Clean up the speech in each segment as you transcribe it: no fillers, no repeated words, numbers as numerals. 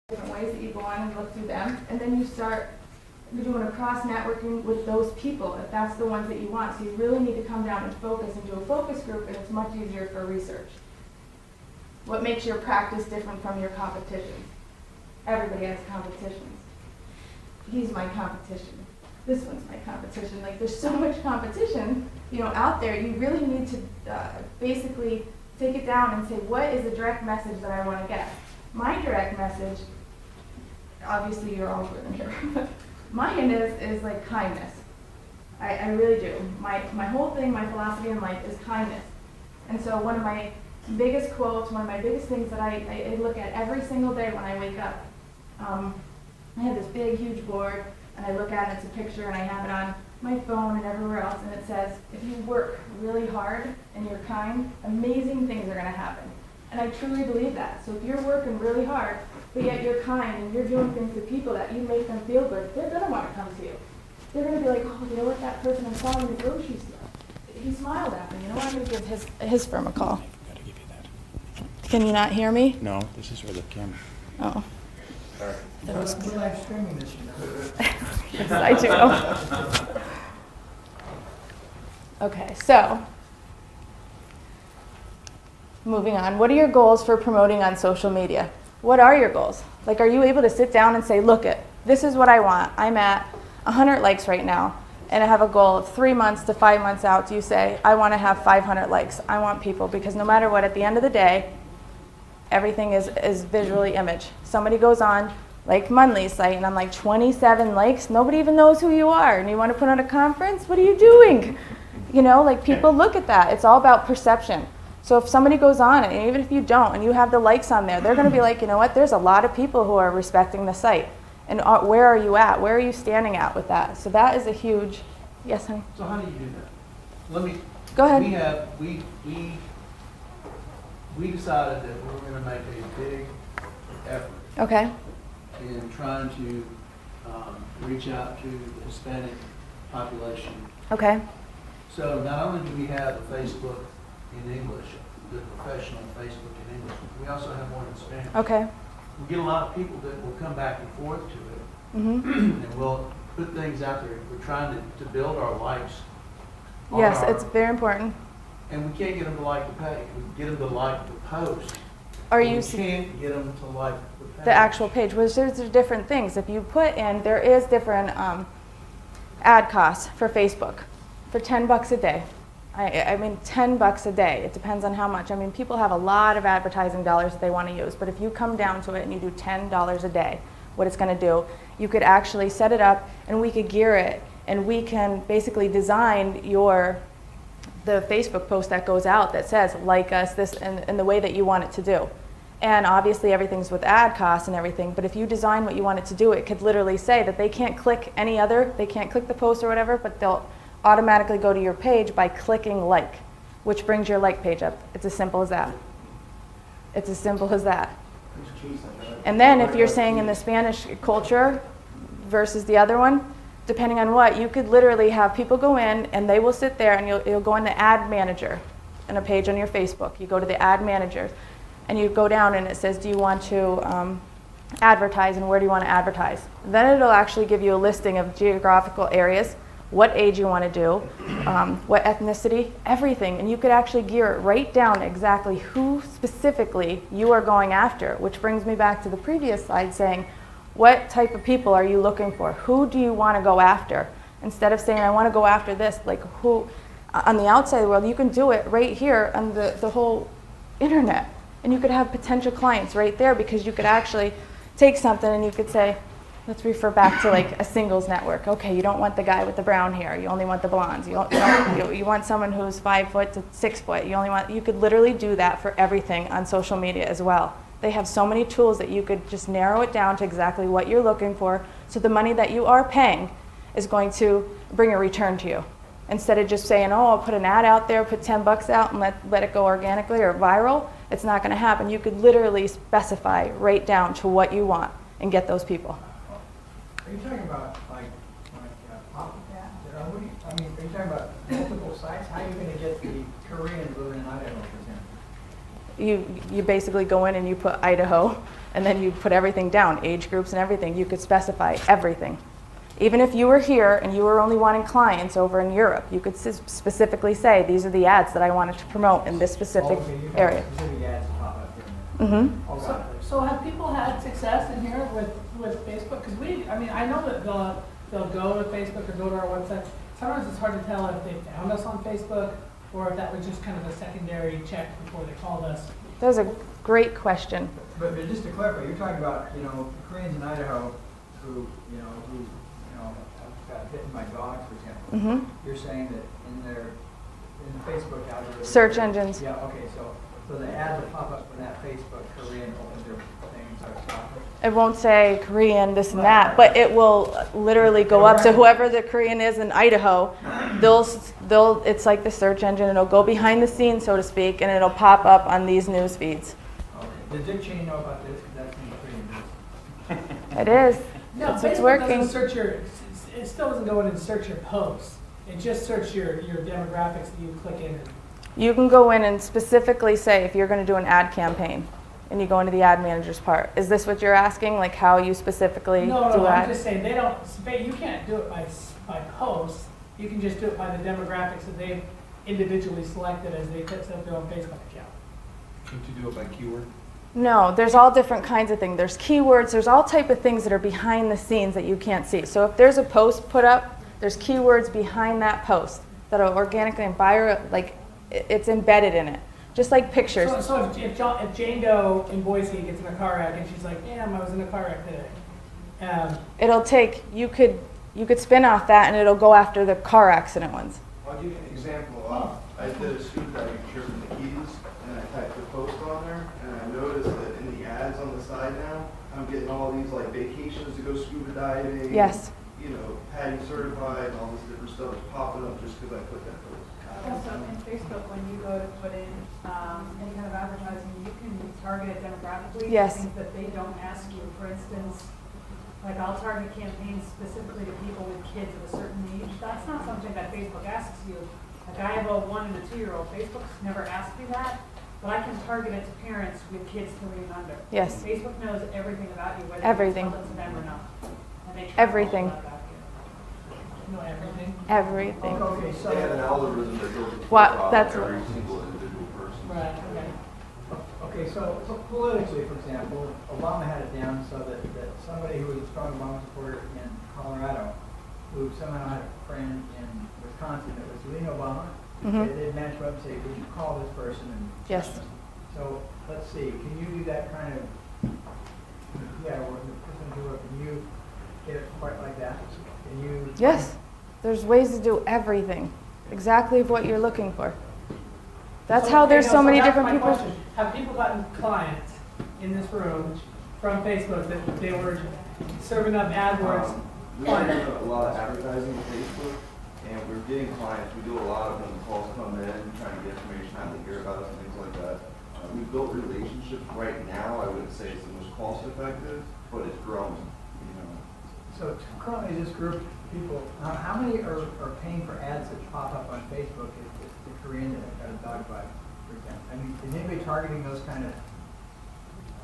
different ways that you go on and look through them, and then you start doing a cross-networking with those people, if that's the ones that you want. So you really need to come down and focus and do a focus group, and it's much easier for research. What makes your practice different from your competition? Everybody has competitions. He's my competition. This one's my competition. Like, there's so much competition, out there. You really need to basically take it down and say, what is the direct message that I want to get? My direct message, obviously you're all good in here, but mine is like kindness. I really do. My whole thing, my philosophy in life is kindness. And so one of my biggest quotes, one of my biggest things that I look at every single day when I wake up, I have this big, huge board, and I look at it, it's a picture, and I have it on my phone and everywhere else, and it says, if you work really hard and you're kind, amazing things are going to happen. And I truly believe that. So if you're working really hard, but yet you're kind and you're doing things to people that you make them feel good, they're going to want to come to you. They're going to be like, oh, you know what, that person I saw in the grocery store, he smiled at me. I'm going to give his firm a call. I forgot to give you that. Can you not hear me? No, this is for the camera. Oh. We're live streaming this, Yes, I do. Okay, so moving on. What are your goals for promoting on social media? What are your goals? Like, are you able to sit down and say, look, this is what I want. I'm at 100 likes right now, and I have a goal of 3 months to 5 months out. Do you say, I want to have 500 likes? I want people, because no matter what, at the end of the day, everything is visually image. Somebody goes on, like Munley's site, and I'm like 27 likes. Nobody even knows who you are. And you want to put on a conference? What are you doing? Like, people look at that. It's all about perception. So if somebody goes on it, and even if you don't, and you have the likes on there, they're going to be like, you know what, there's a lot of people who are respecting the site. And where are you at? Where are you standing at with that? So that is a huge, yes, honey? So how do you do that? Let me. Go ahead. We decided that we were going to make a big effort Okay. in trying to reach out to the Hispanic population. Okay. So not only do we have a Facebook in English, the professional Facebook in English, we also have one in Spanish. Okay. We get a lot of people that will come back and forth to it, Mm-hmm. and we'll put things out there. We're trying to build our likes. on Yes, our- it's very important. And we can't get them to like the page. We can get them to like the post. Are but you we can't get them to like the page. the actual page? Well, there's different things. If you put in, there is different ad costs for Facebook for $10 a day. I mean, $10 a day. It depends on how much. I mean, people have a lot of advertising dollars that they want to use, but if you come down to it and you do $10 a day, what it's going to do, you could actually set it up, and we could gear it, and we can basically design the Facebook post that goes out that says, like us, this, and the way that you want it to do. And obviously everything's with ad costs and everything, but if you design what you want it to do, it could literally say that they can't click they can't click the post or whatever, but they'll automatically go to your page by clicking like, which brings your like page up. It's as simple as that. It's as simple as that. And then if you're saying in the Spanish culture versus the other one, depending on what, you could literally have people go in and they will sit there, and you'll go into ad manager in a page on your Facebook. You go to the ad manager and you go down and it says, do you want to advertise, and where do you want to advertise? Then it'll actually give you a listing of geographical areas, what age you want to do, what ethnicity, everything. And you could actually gear it right down exactly who specifically you are going after, which brings me back to the previous slide saying, what type of people are you looking for? Who do you want to go after? Instead of saying, I want to go after this, like who, on the outside of the world, you can do it right here on the whole internet. And you could have potential clients right there, because you could actually take something and you could say, let's refer back to like a singles network. Okay, you don't want the guy with the brown hair. You only want the blondes. You want someone who's 5 foot to 6 foot. You could literally do that for everything on social media as well. They have so many tools that you could just narrow it down to exactly what you're looking for, so the money that you are paying is going to bring a return to you. Instead of just saying, oh, I'll put an ad out there, put $10 out and let it go organically or viral, it's not going to happen. You could literally specify right down to what you want and get those people. Are you talking about like pop? Yeah. Are you talking about multiple sites? How are you going to get the Korean moving in Idaho, for example? You basically go in and you put Idaho, And then you put everything down, age groups and everything. You could specify everything. Even if you were here and you were only wanting clients over in Europe, you could specifically say, these are the ads that I wanted to promote in this specific Okay, you have area. specific ads that pop up here and there. Mm-hmm. Oh, got So, it. so have people had success in here with Facebook? Because I know that they'll go to Facebook or go to our website. Sometimes it's hard to tell if they found us on Facebook or if that was just kind of a secondary check before they called us. That was a great question. But just to clarify, you're talking about, Koreans in Idaho who got bitten by dogs, for example. Mm-hmm. You're saying that in the Facebook algorithm. Search engines. Yeah, okay, so the ads will pop up when that Facebook Korean opens their thing and starts talking. It won't say Korean, this and that, but it will literally go up to whoever the Korean is in Idaho. It's like the search engine. It'll go behind the scenes, so to speak, and it'll pop up on these news feeds. Okay. Did Dick Cheney know about this? Because that's in the Korean news. It is. No, It's Facebook working. doesn't search it still doesn't go in and search your posts. It just searches your demographics that you click in. You can go in and specifically say if you're going to do an ad campaign, and you go into the ad manager's part. Is this what you're asking, like how you specifically do No, I'm ads? just saying you can't do it by posts. You can just do it by the demographics that they've individually selected as they set up their own Facebook account. Can't you do it by keyword? No, there's all different kinds of things. There's keywords, there's all type of things that are behind the scenes that you can't see. So if there's a post put up, there's keywords behind that post that are organically and it's embedded in it. Just like pictures. So if Jane Doe in Boise gets in a car wreck and she's like, damn, I was in a car wreck today. It'll take, you could spin off that and it'll go after the car accident ones. I'll give you an example. I did a scuba diving trip in the Keys, and I typed the post on there, and I noticed that in the ads on the side now, I'm getting all these like vacations to go scuba diving. Yes. Patty certified, and all this different stuff is popping up just because I put that post. Also, in Facebook, when you go to put in any kind of advertising, you can target it demographically. Yes. Things that they don't ask you. For instance, like I'll target campaigns specifically to people with kids of a certain age. That's not something that Facebook asks you. Like I have a 1 and a 2-year-old. Facebook's never asked me that, but I can target it to parents with kids 3 and under. Yes. Facebook knows everything about you, whether Everything. you tell it to them or not. And they track Everything. all that about you. Know everything. Everything. Okay, so. They have an algorithm that goes with What? That's every single individual person. Right, okay. Okay, so politically, for example, Obama had it down so that somebody who was a strong Obama supporter in Colorado, who somehow had a friend in Wisconsin that was leaning Obama, they'd match up and say, would you call this person? And Yes. So let's see, can you do that kind of, or the person do it, can you get it quite like that? Can you? Yes. There's ways to do everything. Exactly what you're looking for. That's how there's so many that's different my people. question. Have people gotten clients in this room from Facebook that they were serving up AdWords? We are doing a lot of advertising on Facebook, and we're getting clients. We do a lot of when the calls come in, trying to get information, how they hear about us, and things like that. We've built relationships right now. I wouldn't say it's the most cost effective, but it's growing. So currently this group of people, how many are paying for ads that pop up on Facebook if the Korean that got a dog bite, for example? I mean, is anybody targeting those kind of?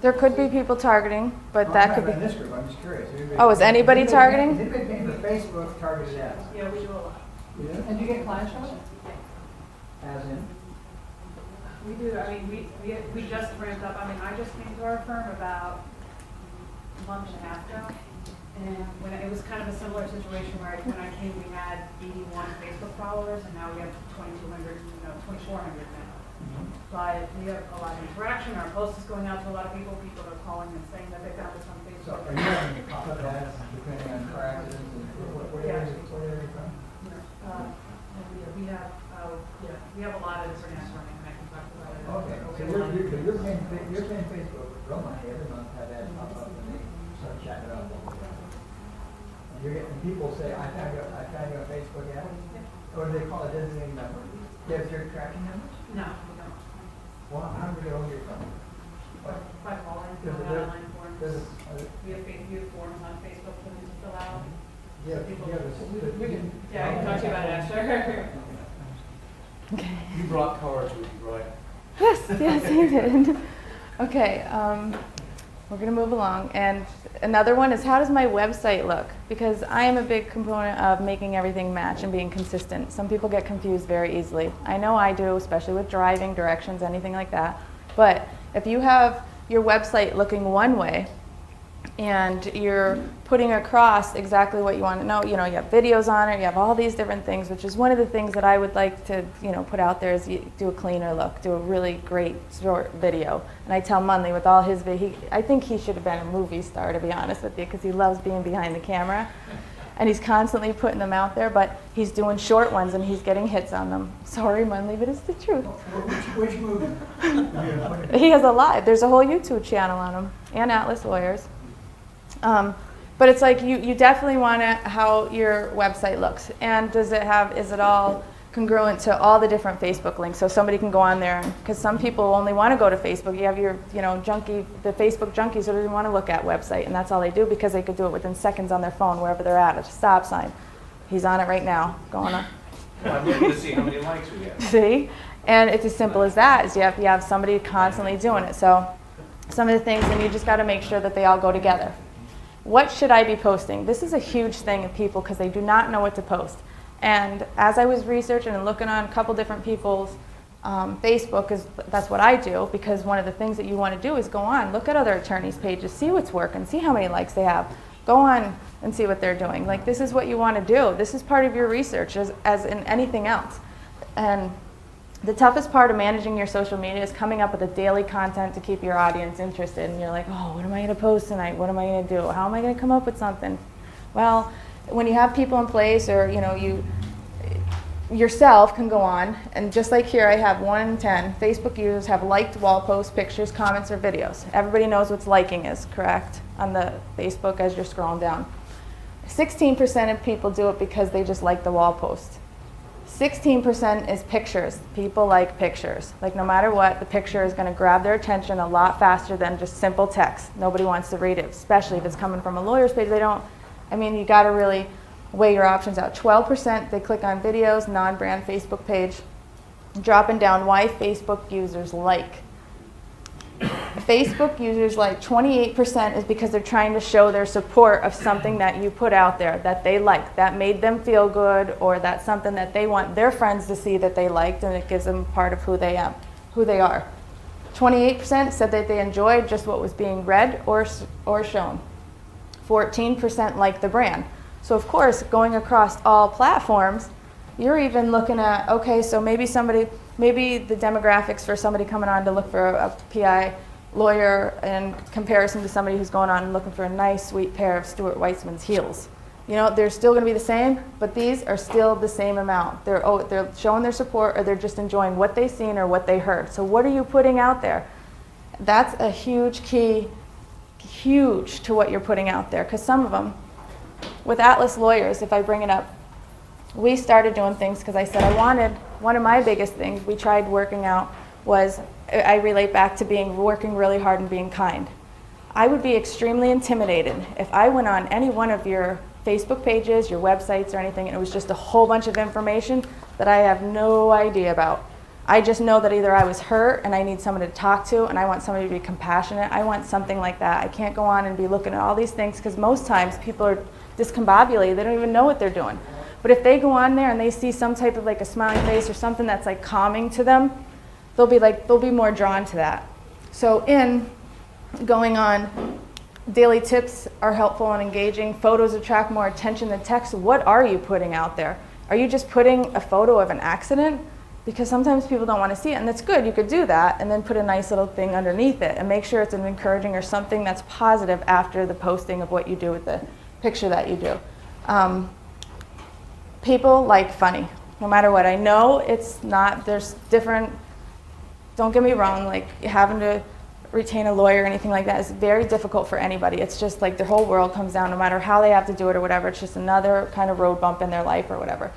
There could be people targeting, but that could In be. this group, I'm just curious. Oh, is anybody targeting? Is anybody paying for Facebook targeted ads? Yeah, we do a lot. You do? And do you get clients from it? As in? We do, I mean, we just ramped up, I mean, I just came to our firm about a month and a half ago. And when it was kind of a similar situation where when I came, we had 81 Facebook followers and now we have 2,400 now. But we have a lot of interaction, our post is going out to a lot of people are calling and saying that they found us on So Facebook. are you having pop-up ads depending on car accidents and what area is it from? And we have a lot of different ads running and I can talk about it. Okay, so you're paying Facebook real money every month to have ads pop up and they start chatting it up. And you're getting people say, I found you on Facebook ad, or do they call it designated number? Do you have your tracking number? No, we don't. Well, how do they own your phone? What? By calling, Does filling it- out online forms. We have forms on Facebook for them to fill out. Yeah, We can, yeah, I can talk to you about it after. You brought cards with you, right? Yes, yes, he did. Okay. we're going to move along. And another one is, how does my website look? Because I am a big component of making everything match and being consistent. Some people get confused very easily. I know I do, especially with driving, directions, anything like that. But if you have your website looking one way and you're putting across exactly what you want to know, you have videos on it, you have all these different things, which is one of the things that I would like to, put out there is you do a cleaner look, do a really great short video. And I tell Munley with all his I think he should have been a movie star, to be honest with you, because he loves being behind the camera. And he's constantly putting them out there, but he's doing short ones and he's getting hits on them. Sorry, Munley, but it's the truth. Which movie? He has a lot. There's a whole YouTube channel on him, and Atlas Lawyers. But it's like you definitely want how your website looks, and is it all congruent to all the different Facebook links, so somebody can go on there, because some people only want to go to Facebook. You have your the Facebook junkies who don't want to look at website, and that's all they do because they could do it within seconds on their phone wherever they're at a stop sign. He's on it right now, going on. Well, I'm looking to see how many likes we get. See? And it's as simple as that, is you have somebody constantly doing it. So some of the things, and you just got to make sure that they all go together. What should I be posting? This is a huge thing of people because they do not know what to post. And as I was researching and looking on a couple different people's Facebook, because that's what I do, because one of the things that you want to do is go on, look at other attorneys' pages, see what's working, see how many likes they have. Go on and see what they're doing. Like, this is what you want to do. This is part of your research as in anything else. And the toughest part of managing your social media is coming up with a daily content to keep your audience interested. And you're like, oh, what am I going to post tonight? What am I going to do? How am I going to come up with something? Well, when you have people in place, or you yourself can go on, and just like here, I have 1 in 10 Facebook users have liked wall posts, pictures, comments, or videos. Everybody knows what liking is, correct? On the Facebook as you're scrolling down. 16% of people do it because they just like the wall post. 16% is pictures. People like pictures. Like, no matter what, the picture is going to grab their attention a lot faster than just simple text. Nobody wants to read it, especially if it's coming from a lawyer's page. You got to really weigh your options out. 12%, they click on videos, non-brand Facebook page. Dropping down, why Facebook users like. Facebook users like 28% is because they're trying to show their support of something that you put out there that they like, that made them feel good, or that's something that they want their friends to see that they liked, and it gives them part of who they are. 28% said that they enjoyed just what was being read or shown. 14% like the brand. So of course, going across all platforms, you're even looking at, okay, so maybe the demographics for somebody coming on to look for a PI lawyer in comparison to somebody who's going on and looking for a nice, sweet pair of Stuart Weitzman's heels. They're still going to be the same, but these are still the same amount. They're showing their support, or they're just enjoying what they've seen or what they heard. So what are you putting out there? That's a huge key, huge to what you're putting out there, because some of them, with Atlas Lawyers, if I bring it up, we started doing things because I said I wanted, one of my biggest things we tried working out was, I relate back to working really hard and being kind. I would be extremely intimidated if I went on any one of your Facebook pages, your websites, or anything, and it was just a whole bunch of information that I have no idea about. I just know that either I was hurt and I need someone to talk to, and I want somebody to be compassionate. I want something like that. I can't go on and be looking at all these things, because most times people are discombobulated. They don't even know what they're doing. But if they go on there and they see some type of like a smiling face or something that's like calming to them, they'll be more drawn to that. So in going on, daily tips are helpful and engaging. Photos attract more attention than text. What are you putting out there? Are you just putting a photo of an accident? Because sometimes people don't want to see it, and that's good. You could do that and then put a nice little thing underneath it and make sure it's an encouraging or something that's positive after the posting of what you do with the picture that you do. People like funny, no matter what. I know it's not, there's different, don't get me wrong, like having to retain a lawyer or anything like that is very difficult for anybody. It's just like their whole world comes down, no matter how they have to do it or whatever. It's just another kind of road bump in their life or whatever.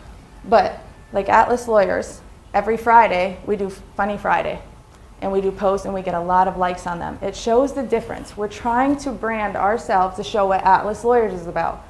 But like Atlas Lawyers, every Friday we do Funny Friday, and we do posts and we get a lot of likes on them. It shows the difference. We're trying to brand ourselves to show what Atlas Lawyers is about.